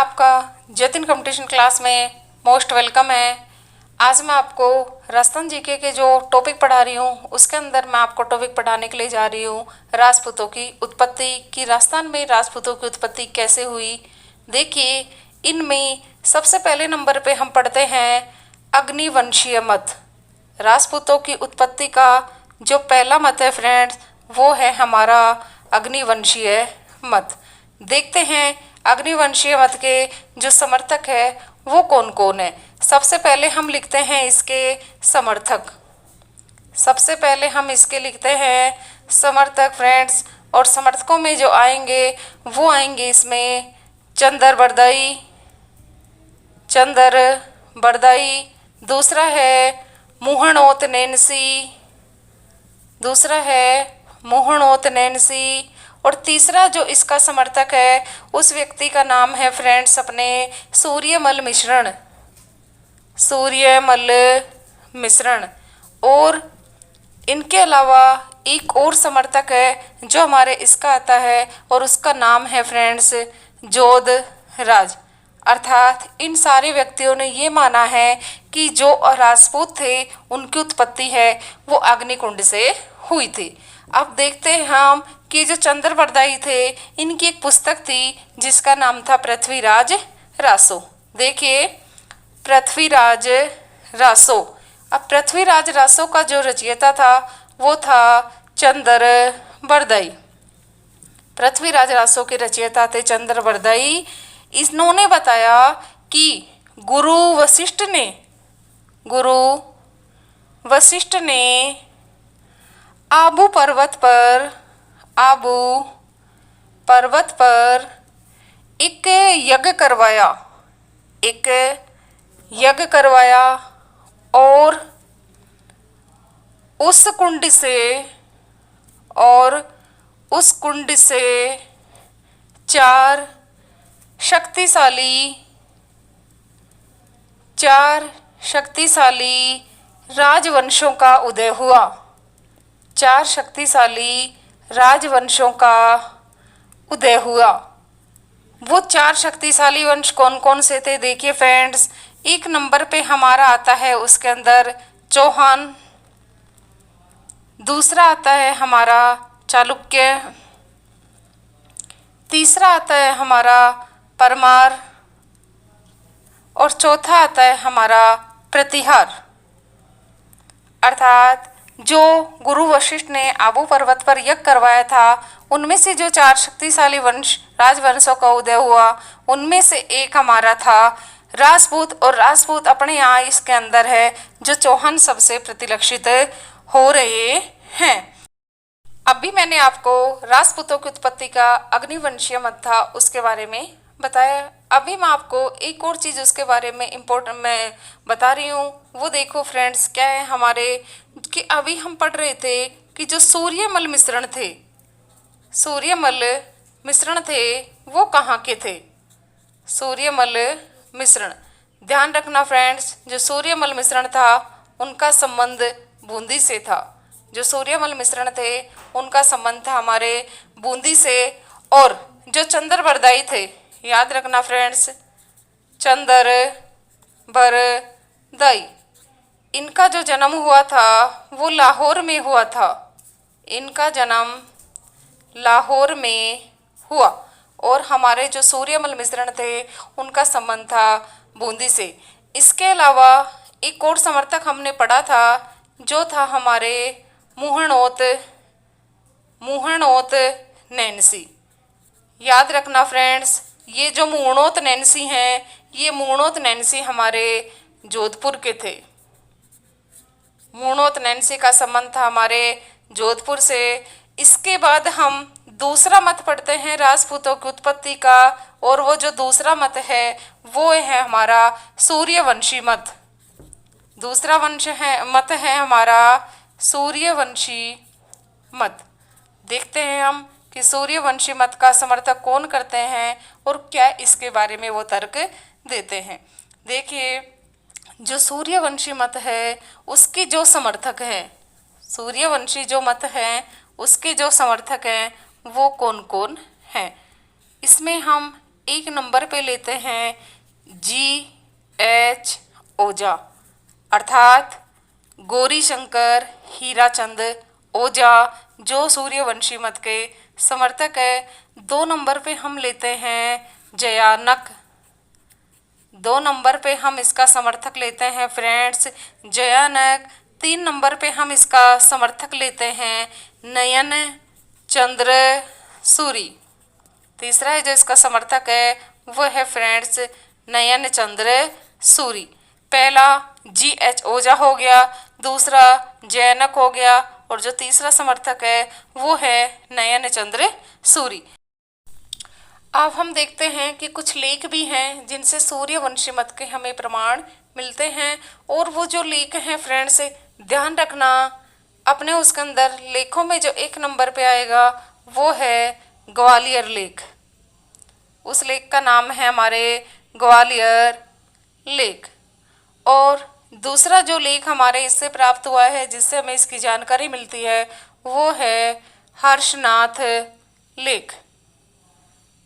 आपका Jatin competition class में most welcome है। आज मैं आपको राजस्थान जीके के जो टॉपिक पढ़ा रही हूँ उसके अंदर मैं आपको टॉपिक पढ़ाने के लिए जा रही हूँ राजपूतों की उत्पत्ति कि राजस्थान में राजपूतों की उत्पत्ति कैसे हुई। देखिए, इनमें सबसे पहले नंबर पे हम पढ़ते हैं अग्निवंशीय मत। राजपूतों की उत्पत्ति का जो पहला मत है फ्रेंड्स, वो है हमारा अग्निवंशीय मत। देखते हैं अग्निवंशीय मत के जो समर्थक है वो कौन कौन है। सबसे पहले हम लिखते हैं इसके समर्थक। सबसे पहले हम इसके लिखते हैं समर्थक फ्रेंड्स, और समर्थकों में जो आएंगे वो आएंगे इसमें चंदर बरदई। चंदर बरदई। दूसरा है मुहणोत नैनसी। दूसरा है मुहणोत नैनसी। और तीसरा जो इसका समर्थक है उस व्यक्ति का नाम है फ्रेंड्स अपने सूर्यमल मिश्रण। सूर्यमल मिश्रण। और इनके अलावा एक और समर्थक है जो हमारे इसका आता है और उसका नाम है फ्रेंड्स जोधराज। अर्थात इन सारे व्यक्तियों ने ये माना है कि जो राजपूत थे उनकी उत्पत्ति है वो अग्निकुंड से हुई थी। अब देखते हैं हम कि जो चंद्र बरदाई थे इनकी एक पुस्तक थी जिसका नाम था पृथ्वीराज रासो। देखिए, पृथ्वीराज रासो। अब पृथ्वीराज रासो का जो रचयिता था वो था चंद्र बरदाई। पृथ्वीराज रासो के रचयिता थे चंद्र बरदाई। इन्होंने बताया कि गुरु वशिष्ठ ने आबू पर्वत पर एक यज्ञ करवाया और उस कुंड से चार शक्तिशाली राजवंशों का उदय हुआ। चार शक्तिशाली राजवंशों का उदय हुआ। वो चार शक्तिशाली वंश कौन कौन से थे देखिए फ्रेंड्स। एक नंबर पे हमारा आता है उसके अंदर चौहान। दूसरा आता है हमारा चालुक्य। तीसरा आता है हमारा परमार। और चौथा आता है हमारा प्रतिहार। अर्थात जो गुरु वशिष्ठ ने आबू पर्वत पर यज्ञ करवाया था उनमें से जो चार शक्तिशाली राजवंशों का उदय हुआ उनमें से एक हमारा था राजपूत। और राजपूत अपने यहाँ इसके अंदर है जो चौहान सबसे प्रतिलक्षित हो रहे हैं। अभी मैंने आपको राजपूतों की उत्पत्ति का अग्निवंशीय मत था उसके बारे में बताया। अभी मैं आपको एक और चीज़ उसके बारे में इम्पोर्टेंट मैं बता रही हूँ। वो देखो फ्रेंड्स, क्या है हमारे कि अभी हम पढ़ रहे थे कि जो सूर्यमल मिश्रण थे वो कहाँ के थे। सूर्यमल मिश्रण, ध्यान रखना फ्रेंड्स, जो सूर्यमल मिश्रण था उनका संबंध बूंदी से था। जो सूर्यमल मिश्रण थे उनका संबंध था हमारे बूंदी से। और जो चंद्र बरदाई थे, याद रखना फ्रेंड्स, चंद्र बरदाई, इनका जो जन्म हुआ था वो लाहौर में हुआ था। इनका जन्म लाहौर में हुआ। और हमारे जो सूर्यमल मिश्रण थे उनका संबंध था बूंदी से। इसके अलावा एक और समर्थक हमने पढ़ा था जो था हमारे मुहणोत नैनसी। याद रखना फ्रेंड्स, ये जो मुहणोत नैनसी हैं ये मुहणोत नैनसी हमारे जोधपुर के थे। मुहणोत नैनसी का संबंध था हमारे जोधपुर से। इसके बाद हम दूसरा मत पढ़ते हैं राजपूतों की उत्पत्ति का, और वो जो दूसरा मत है वो है हमारा सूर्यवंशी मत। दूसरा मत है हमारा सूर्यवंशी मत। देखते हैं हम कि सूर्यवंशी मत का समर्थक कौन करते हैं और क्या इसके बारे में वो तर्क देते हैं। देखिए, जो सूर्यवंशी मत है उसकी जो समर्थक हैं, सूर्यवंशी जो मत हैं उसके जो समर्थक हैं वो कौन कौन हैं। इसमें हम एक नंबर पे लेते हैं जी एच ओझा, अर्थात गौरी शंकर हीराचंद ओझा, जो सूर्यवंशी मत के समर्थक है। 2 नंबर पे हम लेते हैं जयानक, 2 नंबर पे हम इसका समर्थक लेते हैं फ्रेंड्स जयानक। 3 नंबर पे हम इसका समर्थक लेते हैं नयन चंद्र सूरी। तीसरा है जो इसका समर्थक है वो है फ्रेंड्स नयन चंद्र सूरी। पहला जी एच ओझा हो गया, दूसरा जैनक हो गया, और जो तीसरा समर्थक है वो है नयन चंद्र सूरी। अब हम देखते हैं कि कुछ लेख भी हैं जिनसे सूर्यवंशी मत के हमें प्रमाण मिलते हैं, और वो जो लेख हैं फ्रेंड्स ध्यान रखना अपने उसके अंदर लेखों में जो 1 नंबर पे आएगा वो है ग्वालियर लेख। उस लेख का नाम है हमारे ग्वालियर लेख। और दूसरा जो लेख हमारे इससे प्राप्त हुआ है जिससे हमें इसकी जानकारी मिलती है वो है हर्षनाथ लेख।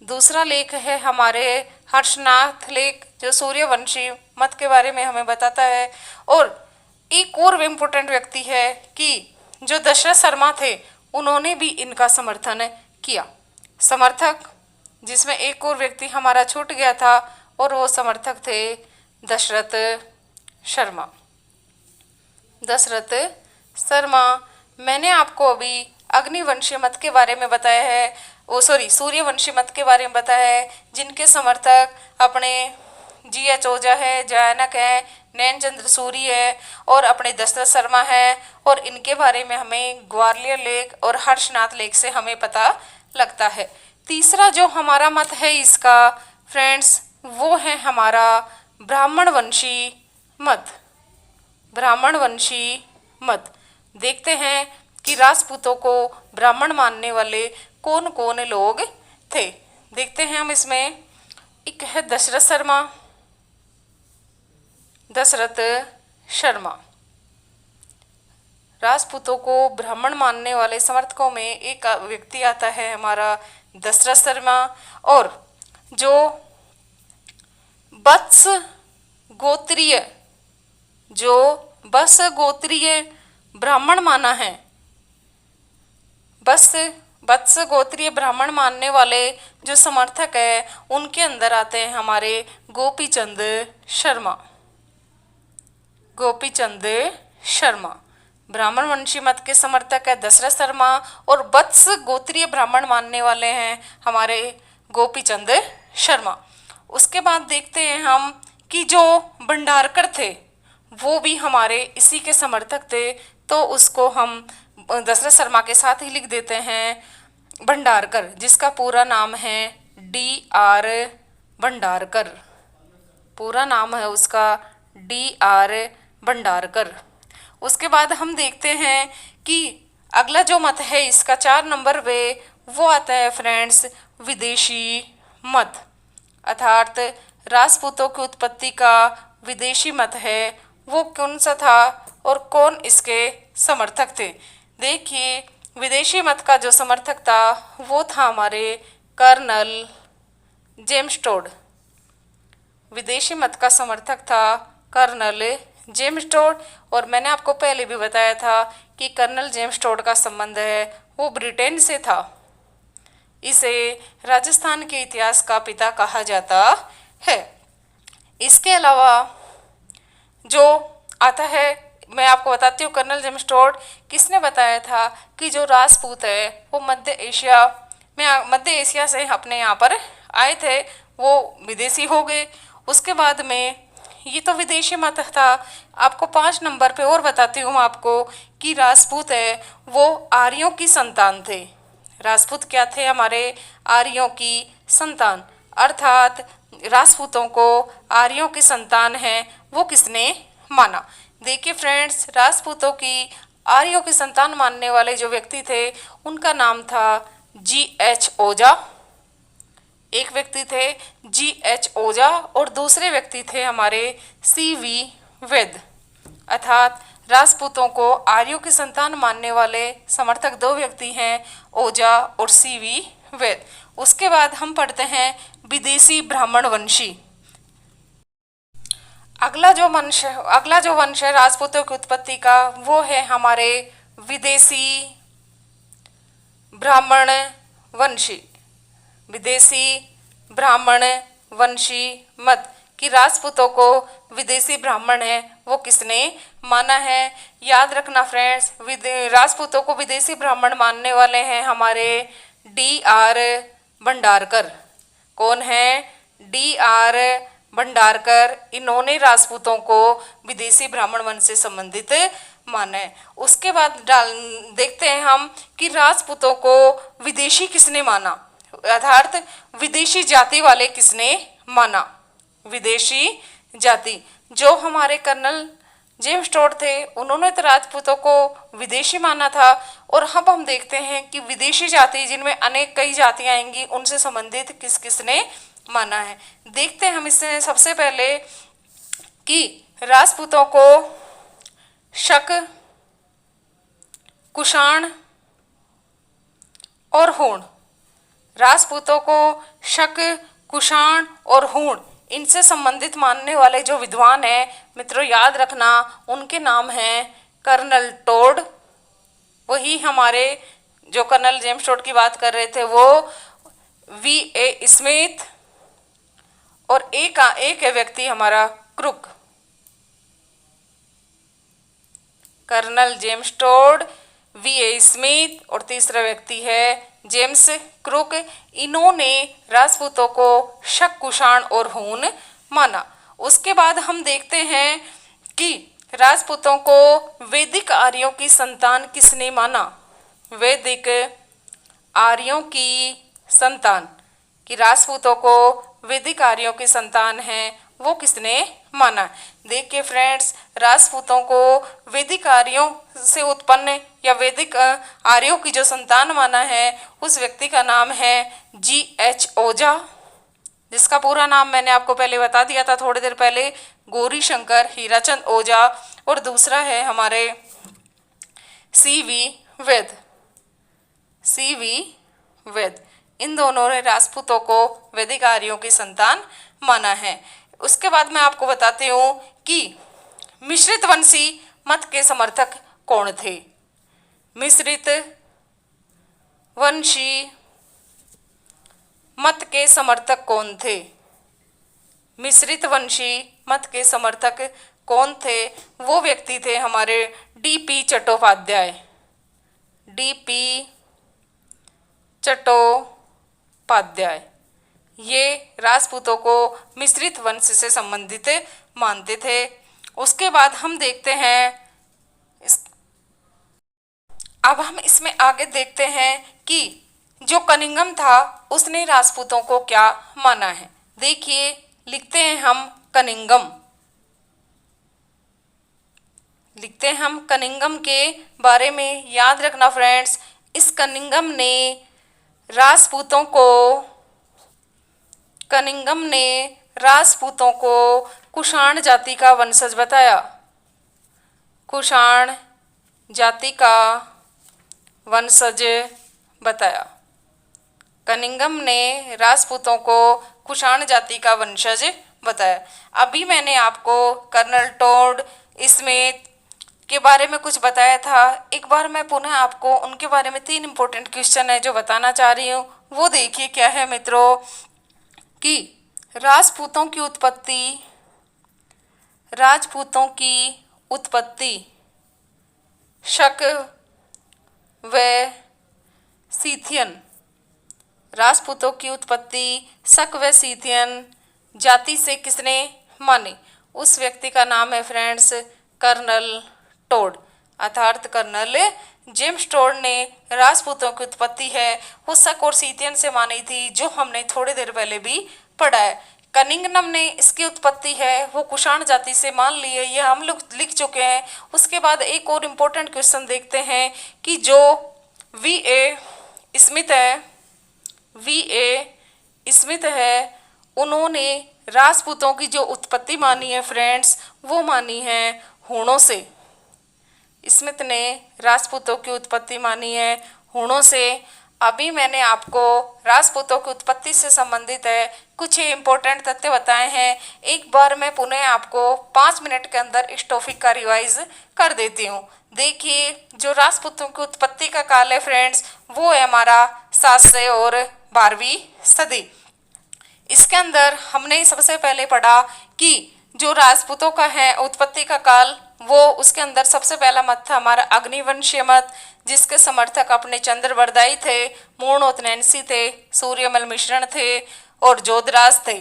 दूसरा लेख है हमारे हर्षनाथ लेख जो सूर्यवंशी मत के बारे में हमें बताता है। और एक और इम्पोर्टेंट व्यक्ति है कि जो दशरथ शर्मा थे उन्होंने भी इनका समर्थन किया। समर्थक जिसमें एक और व्यक्ति हमारा छूट गया था और वो समर्थक थे दशरथ शर्मा। दशरथ शर्मा। मैंने आपको अभी अग्निवंशी मत के बारे में बताया है, सूर्यवंशी मत के बारे में बताया है जिनके समर्थक अपने जी एच ओझा है, जयानक है, नैन चंद्र सूरी है और अपने दशरथ शर्मा है। और इनके बारे में हमें ग्वालियर लेख और हर्षनाथ लेख से हमें पता लगता है। तीसरा जो हमारा मत है इसका फ्रेंड्स वो है हमारा ब्राह्मणवंशी मत। ब्राह्मणवंशी मत। देखते हैं कि राजपूतों को ब्राह्मण मानने वाले कौन कौन लोग थे। देखते हैं हम इसमें। एक है दशरथ शर्मा। दशरथ शर्मा। राजपूतों को ब्राह्मण मानने वाले समर्थकों में एक व्यक्ति आता है हमारा दशरथ शर्मा। और जो वत्स गोत्रीय ब्राह्मण माना है, वत्स गोत्रीय ब्राह्मण मानने वाले जो समर्थक है उनके अंदर आते हैं हमारे गोपीचंद शर्मा। गोपीचंद शर्मा ब्राह्मण वंशी मत के समर्थक है दशरथ शर्मा, और वत्स गोत्रीय ब्राह्मण मानने वाले हैं हमारे गोपीचंद शर्मा। उसके बाद देखते हैं हम कि जो भंडारकर थे वो भी हमारे इसी के समर्थक थे, तो उसको हम दशरथ शर्मा के साथ ही लिख देते हैं भंडारकर, जिसका पूरा नाम है D.R. भंडारकर। पूरा नाम है उसका D.R. भंडारकर। उसके बाद हम देखते हैं कि अगला जो मत है इसका 4 नंबर पे वो आता है फ्रेंड्स विदेशी मत, अर्थात राजपूतों की उत्पत्ति का विदेशी मत है वो कौन सा था और कौन इसके समर्थक थे। देखिए विदेशी मत का जो समर्थक था वो था हमारे कर्नल जेम्स टोड। विदेशी मत का समर्थक था कर्नल जेम्स टोड। और मैंने आपको पहले भी बताया था कि कर्नल जेम्स टोड का संबंध है वो ब्रिटेन से था। इसे राजस्थान के इतिहास का पिता कहा जाता है। इसके अलावा जो आता है मैं आपको बताती हूँ कर्नल जेम्स टोड किसने बताया था कि जो राजपूत है वो मध्य एशिया से अपने यहाँ पर आए थे, वो विदेशी हो गए। उसके बाद में ये तो विदेशी मत था। आपको 5 नंबर पे और बताती हूँ आपको कि राजपूत है वो आर्यों की संतान थे। राजपूत क्या थे हमारे आर्यों की संतान, अर्थात राजपूतों को आर्यों की संतान है वो किसने माना। देखिए फ्रेंड्स राजपूतों की आर्यों की संतान मानने वाले जो व्यक्ति थे उनका नाम था G.H. ओझा। एक व्यक्ति थे G.H. ओझा और दूसरे व्यक्ति थे हमारे C.V. वैद। अर्थात राजपूतों को आर्यों की संतान मानने वाले समर्थक 2 व्यक्ति हैं ओझा और C.V. वैद। उसके बाद हम पढ़ते हैं विदेशी ब्राह्मण वंशी। अगला जो वंश है राजपूतों की उत्पत्ति का, वो है हमारे विदेशी ब्राह्मण वंशी। विदेशी ब्राह्मण वंशी मत कि राजपूतों को विदेशी ब्राह्मण है वो किसने माना है। याद रखना फ्रेंड्स, राजपूतों को विदेशी ब्राह्मण मानने वाले हैं हमारे D.R. भंडारकर। कौन है? D.R. भंडारकर। इन्होंने राजपूतों को विदेशी ब्राह्मण वंश से संबंधित माना है। उसके बाद देखते हैं हम कि राजपूतों को विदेशी किसने माना, अर्थात विदेशी जाति वाले किसने माना। विदेशी जाति जो हमारे कर्नल जेम्स टोड थे, उन्होंने तो राजपूतों को विदेशी माना था। और अब हम देखते हैं कि विदेशी जाति जिनमें अनेक कई जातियां आएंगी, उनसे संबंधित किस किसने माना है। देखते हैं हम इससे सबसे पहले कि राजपूतों को शक, कुषाण और हूण। राजपूतों को शक, कुषाण और हूण इनसे संबंधित मानने वाले जो विद्वान हैं मित्रों, याद रखना उनके नाम हैं कर्नल टोड। वही हमारे जो कर्नल जेम्स टोड की बात कर रहे थे वो V.A. स्मिथ, और एक है व्यक्ति हमारा Crooke. Colonel James Tod, V.A. Smith और तीसरा व्यक्ति है जेम्स क्रुक। इन्होंने राजपूतों को शक, कुषाण और हूण माना। उसके बाद हम देखते हैं कि राजपूतों को वैदिक आर्यों की संतान किसने माना। वैदिक आर्यों की संतान, कि राजपूतों को वैदिक आर्यों की संतान है वो किसने माना। देखिए फ्रेंड्स, राजपूतों को वैदिक आर्यों से उत्पन्न या वैदिक आर्यों की जो संतान माना है उस व्यक्ति का नाम है G.H. ओझा, जिसका पूरा नाम मैंने आपको पहले बता दिया था थोड़ी देर पहले, गौरी शंकर हीराचंद ओझा। और दूसरा है हमारे C.V. वैद। C.V. वैद, इन दोनों ने राजपूतों को वैदिक आर्यों की संतान माना है। उसके बाद मैं आपको बताती हूँ कि मिश्रित वंशी मत के समर्थक कौन थे। मिश्रित वंशी मत के समर्थक कौन थे। मिश्रित वंशी मत के समर्थक कौन थे? वो व्यक्ति थे हमारे D.P. चट्टोपाध्याय। D.P. चट्टोपाध्याय ये राजपूतों को मिश्रित वंश से संबंधित मानते थे। उसके बाद हम देखते हैं अब हम इसमें आगे देखते हैं कि जो कनिंगम था उसने राजपूतों को क्या माना है। देखिए, लिखते हैं हम कनिंगम के बारे में। याद रखना फ्रेंड्स, इस कनिंगम ने राजपूतों को कुषाण जाति का वंशज बताया। कुषाण जाति का वंशज बताया। कनिंगम ने राजपूतों को कुषाण जाति का वंशज बताया। अभी मैंने आपको कर्नल टोड, स्मिथ के बारे में कुछ बताया था। एक बार मैं पुनः आपको उनके बारे में 3 इंपॉर्टेंट क्वेश्चन है जो बताना चाह रही हूँ। वो देखिए क्या है मित्रों, कि राजपूतों की उत्पत्ति शक व सीथियन। राजपूतों की उत्पत्ति शक व सीथियन जाति से किसने मानी? उस व्यक्ति का नाम है फ्रेंड्स कर्नल टोड, अर्थात कर्नल जेम्स टोड ने राजपूतों की उत्पत्ति है वो शक और सीथियन से मानी थी, जो हमने थोड़ी देर पहले भी पढ़ा है। कनिंगम ने इसकी उत्पत्ति है वो कुषाण जाति से मान ली है, ये हम लोग लिख चुके हैं। उसके बाद एक और इम्पोर्टेंट क्वेश्चन देखते हैं कि जो V.A. स्मिथ है उन्होंने राजपूतों की जो उत्पत्ति मानी है फ्रेंड्स वो मानी है हूणों से। स्मिथ ने राजपूतों की उत्पत्ति मानी है हूणों से। अभी मैंने आपको राजपूतों की उत्पत्ति से संबंधित है कुछ इम्पोर्टेंट तथ्य बताए हैं। एक बार मैं पुनः आपको 5 मिनट के अंदर इस टॉपिक का रिवाइज कर देती हूँ। देखिए, जो राजपूतों की उत्पत्ति का काल है फ्रेंड्स, वो है हमारा 700 और 12वीं सदी। इसके अंदर हमने सबसे पहले पढ़ा कि जो राजपूतों का है उत्पत्ति का काल, वो उसके अंदर सबसे पहला मत था हमारा अग्निवंशीय मत, जिसके समर्थक अपने चंद्रवरदायी थे, मूर्णोत्तनैनसी थे, सूर्यमल मिश्रण थे और जोधराज थे।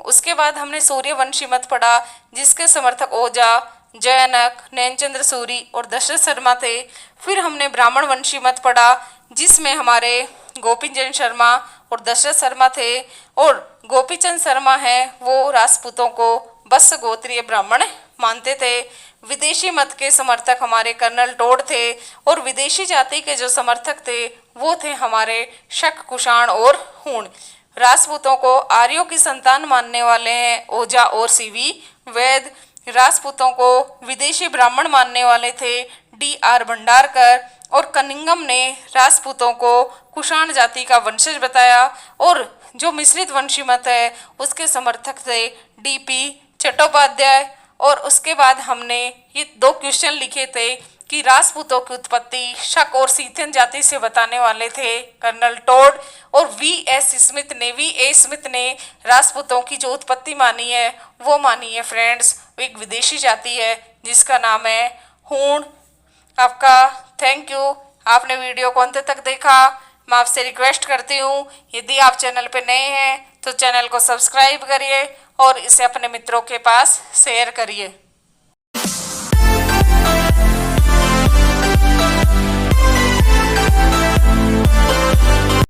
उसके बाद हमने सूर्यवंशी मत पढ़ा, जिसके समर्थक ओजा, जयनक, नैनचंद्र सूरी और दशरथ शर्मा थे। फिर हमने ब्राह्मण वंशी मत पढ़ा, जिसमें हमारे गोपीचंद शर्मा और दशरथ शर्मा थे। और गोपीचंद शर्मा है वो राजपूतों को बस गोत्रीय ब्राह्मण मानते थे। विदेशी मत के समर्थक हमारे कर्नल टोड थे और विदेशी जाति के जो समर्थक थे वो थे हमारे शक, कुषाण और हूण। राजपूतों को आर्यों की संतान मानने वाले हैं ओजा और सीवी वैद। राजपूतों को विदेशी ब्राह्मण मानने वाले थे D.R. भंडारकर। और कनिंगम ने राजपूतों को कुषाण जाति का वंशज बताया। और जो मिश्रित वंशी मत है उसके समर्थक थे D.P. चट्टोपाध्याय। और उसके बाद हमने ये 2 क्वेश्चन लिखे थे कि राजपूतों की उत्पत्ति शक और सीथियन जाति से बताने वाले थे कर्नल टोड। और V.A. स्मिथ ने राजपूतों की जो उत्पत्ति मानी है वो मानी है फ्रेंड्स एक विदेशी जाति है जिसका नाम है हूण। आपका थैंक यू, आपने वीडियो को अंत तक देखा। मैं आपसे रिक्वेस्ट करती हूँ, यदि आप चैनल पे नए हैं तो चैनल को सब्सक्राइब करिए और इसे अपने मित्रों के पास शेयर करिए।